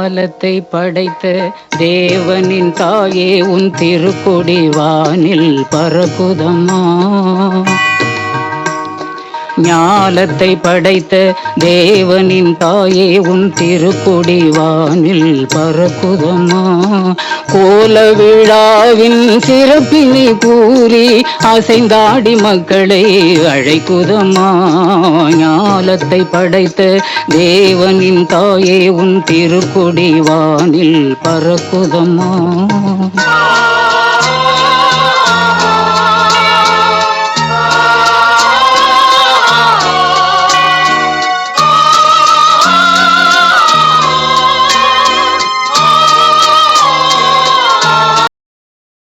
ஞாலத்தை படைத்த தேவனின் தாயே உன் திருக்கொடி வானில் பரப்புதம்மா. ஞாலத்தை படைத்த தேவனின் தாயே உன் திருக்கொடி வானில் பரப்புதம்மா. கோல விழாவின் சிறப்பினை கூறி அசைந்தாடி மக்களை அழைக்குதம்மா. ஞாலத்தை படைத்த தேவனின் தாயே உன் திருக்கொடி வானில் பரப்புதம்மா.